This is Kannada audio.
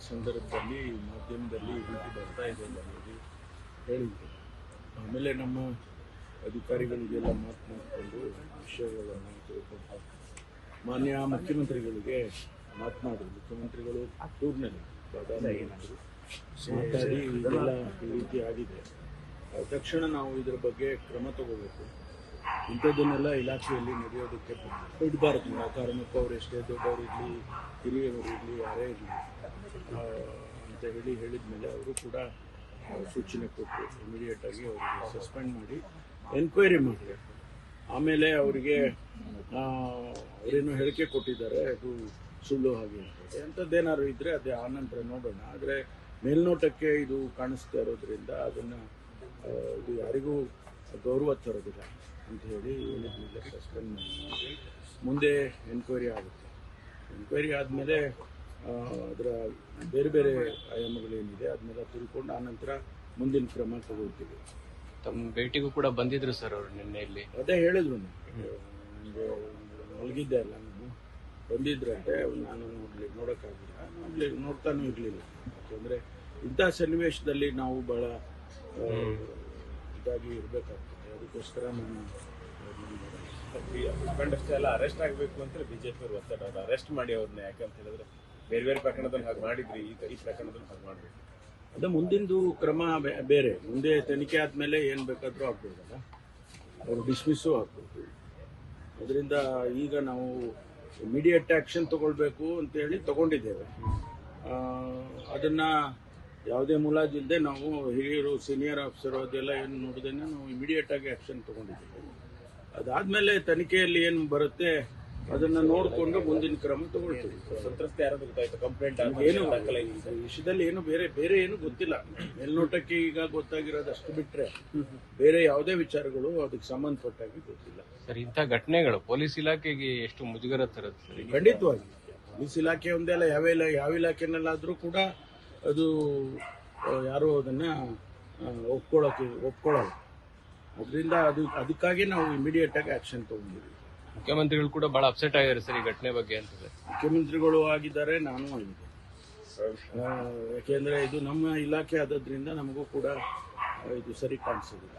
ಸಂದರ್ಭದಲ್ಲಿ ಮಾಧ್ಯಮದಲ್ಲಿ ಈ ರೀತಿ ಬರ್ತಾ ಇದೆ ಅನ್ನೋದು ಹೇಳಿದ್ರು. ಆಮೇಲೆ ನಮ್ಮ ಅಧಿಕಾರಿಗಳಿಗೆಲ್ಲ ಮಾತನಾಡಿಕೊಂಡು ವಿಷಯಗಳನ್ನು ತಿಳ್ಕೊಂಡು ಮಾನ್ಯ ಮುಖ್ಯಮಂತ್ರಿಗಳಿಗೆ ಮಾತನಾಡಿದ್ರು. ಮುಖ್ಯಮಂತ್ರಿಗಳು ಟೂರ್ನಲ್ಲಿ ಮಾತಾಡಿ ಇದೆಲ್ಲ ಈ ರೀತಿ ಆಗಿದೆ, ತಕ್ಷಣ ನಾವು ಇದರ ಬಗ್ಗೆ ಕ್ರಮ ತಗೋಬೇಕು, ಇಂಥದ್ದನ್ನೆಲ್ಲ ಇಲಾಖೆಯಲ್ಲಿ ನಡೆಯೋದಕ್ಕೆ ಬಿಡಬಾರ್ದು. ಆ ಕಾರಣಕ್ಕೂ ಅವ್ರು ಎಷ್ಟೇ ದೊಡ್ಡವರಿರಲಿ, ಹಿರಿಯವರು ಇರಲಿ, ಯಾರೇ ಇರಲಿ ಅಂತ ಹೇಳಿದ ಮೇಲೆ ಅವರು ಕೂಡ ಸೂಚನೆ ಕೊಟ್ಟರು. ಇಮಿಡಿಯೇಟಾಗಿ ಅವರಿಗೆ ಸಸ್ಪೆಂಡ್ ಮಾಡಿ ಎನ್ಕ್ವೈರಿ ಮಾಡಬೇಕು. ಆಮೇಲೆ ಅವರಿಗೆ ಅವರೇನು ಹೇಳಿಕೆ ಕೊಟ್ಟಿದ್ದಾರೆ, ಅದು ಸುಳ್ಳು ಹಾಗೆ ಅಂಥದ್ದೇನಾದ್ರು ಇದ್ದರೆ ಅದೇ ಆನಂತರ ನೋಡೋಣ. ಆದರೆ ಮೇಲ್ನೋಟಕ್ಕೆ ಇದು ಕಾಣಿಸ್ತಾ ಇರೋದ್ರಿಂದ ಅದನ್ನು ಇದು ಯಾರಿಗೂ ಗೌರವ ತರೋದಿಲ್ಲ ಅಂತ ಹೇಳಿ ಹೇಳಿದ್ಮೇಲೆ ಸಸ್ಪೆಂಡ್ ಮಾಡಿ ಮುಂದೆ ಎನ್ಕ್ವೈರಿ ಆಗುತ್ತೆ. ಎನ್ಕ್ವೈರಿ ಆದಮೇಲೆ ಅದರ ಬೇರೆ ಬೇರೆ ಆಯಾಮಗಳೇನಿದೆ ಅದನ್ನೆಲ್ಲ ತಿಳ್ಕೊಂಡು ಆನಂತರ ಮುಂದಿನ ಕ್ರಮ ತಗೊಳ್ತೀವಿ. ತಮ್ಮ ಭೇಟಿಗೂ ಕೂಡ ಬಂದಿದ್ರು ಸರ್ ಅವರು ನಿನ್ನೆ ಇಲ್ಲಿ. ಅದೇ ಹೇಳಿದ್ರು, ನನಗೆ ಮಲಗಿದ್ದೆ ಅಲ್ಲ, ನಾನು ಬಂದಿದ್ರಂತೆ, ನಾನು ನೋಡೋಕ್ಕಾಗಿಲ್ಲ, ನೋಡ್ತಾನೂ ಇರಲಿಲ್ಲ. ಯಾಕೆಂದರೆ ಇಂಥ ಸನ್ನಿವೇಶದಲ್ಲಿ ನಾವು ಭಾಳ ಇದಾಗಿ ಇರಬೇಕಾಗ್ತದೆ. ಅದಕ್ಕೋಸ್ಕರ ನಾನು ಹಸ್ಬೆಂಡ್ ಅಷ್ಟೇ ಅಲ್ಲ, ಅರೆಸ್ಟ್ ಆಗಬೇಕು ಅಂತ ಬಿಜೆಪಿ ಅವರು ಒತ್ತಡ, ಅರೆಸ್ಟ್ ಮಾಡಿ ಅವ್ರನ್ನ. ಯಾಕಂತ ಹೇಳಿದ್ರೆ ಬೇರೆ ಬೇರೆ ಪ್ರಕರಣದಲ್ಲಿ ಹಾಗೆ ಮಾಡಿದ್ರಿ, ಈ ಪ್ರಕರಣದಲ್ಲಿ ಹಾಗೆ ಮಾಡಬೇಕು. ಅದು ಮುಂದಿಂದು ಕ್ರಮ ಬೇರೆ. ಮುಂದೆ ತನಿಖೆ ಆದಮೇಲೆ ಏನು ಬೇಕಾದರೂ ಆಗ್ಬೋದಲ್ಲ, ಅವರು ಡಿಸ್ಮಿಸ್ಸು ಆಗ್ಬೋದು. ಅದರಿಂದ ಈಗ ನಾವು ಇಮಿಡಿಯೇಟ್ ಆ್ಯಕ್ಷನ್ ತಗೊಳ್ಬೇಕು ಅಂತೇಳಿ ತಗೊಂಡಿದ್ದೇವೆ. ಅದನ್ನು ಯಾವುದೇ ಮುಲಾಜಿಲ್ಲದೆ ನಾವು ಹಿರಿಯರು, ಸೀನಿಯರ್ ಆಫೀಸರು ಅದೆಲ್ಲ ಏನು ನೋಡಿದೇನೆ ನಾವು ಇಮಿಡಿಯೇಟಾಗಿ ಆ್ಯಕ್ಷನ್ ತಗೊಂಡಿದ್ದೇವೆ. ಅದಾದಮೇಲೆ ತನಿಖೆಯಲ್ಲಿ ಏನು ಬರುತ್ತೆ ಅದನ್ನು ನೋಡಿಕೊಂಡು ಮುಂದಿನ ಕ್ರಮ ತಗೊಳ್ತೀವಿ. ಸಂತ್ರಸ್ತೆ ಯಾರಾದ್ರೂ ಗೊತ್ತಾಯ್ತು, ಕಂಪ್ಲೇಂಟ್ ಏನು ಈ ವಿಷಯದಲ್ಲಿ ಏನು ಬೇರೆ ಏನು ಗೊತ್ತಿಲ್ಲ. ಮೇಲ್ನೋಟಕ್ಕೆ ಈಗ ಗೊತ್ತಾಗಿರೋದು ಅಷ್ಟು ಬಿಟ್ಟರೆ ಬೇರೆ ಯಾವುದೇ ವಿಚಾರಗಳು ಅದಕ್ಕೆ ಸಂಬಂಧಪಟ್ಟಾಗಿ ಗೊತ್ತಿಲ್ಲ. ಸರ್, ಇಂಥ ಘಟನೆಗಳು ಪೊಲೀಸ್ ಇಲಾಖೆಗೆ ಎಷ್ಟು ಮುಜುಗರ ತರುತ್ತೆ ಸರ್? ಖಂಡಿತವಾಗಿ ಪೊಲೀಸ್ ಇಲಾಖೆ ಒಂದೇ ಅಲ್ಲ, ಯಾವ ಇಲಾಖೆನಲ್ಲಾದರೂ ಕೂಡ ಅದು ಯಾರೂ ಅದನ್ನು ಒಪ್ಕೊಳ್ಳಲ್ಲ. ಅದರಿಂದ ಅದಕ್ಕಾಗಿ ನಾವು ಇಮಿಡಿಯೇಟಾಗಿ ಆ್ಯಕ್ಷನ್ ತಗೊಂಡಿದ್ದೀವಿ. ಮುಖ್ಯಮಂತ್ರಿಗಳು ಕೂಡ ಬಹಳ ಅಪ್ಸೆಟ್ ಆಗಿದ್ದಾರೆ ಸರ್ ಈ ಘಟನೆ ಬಗ್ಗೆ ಅಂತ. ಮುಖ್ಯಮಂತ್ರಿಗಳು ಆಗಿದ್ದಾರೆ, ನಾನು ಆಗಿದ್ದೆ. ಯಾಕೆಂದರೆ ಇದು ನಮ್ಮ ಇಲಾಖೆ ಆದದ್ರಿಂದ ನಮಗೂ ಕೂಡ ಇದು ಸರಿ ಕಾಣಿಸೋದಿಲ್ಲ.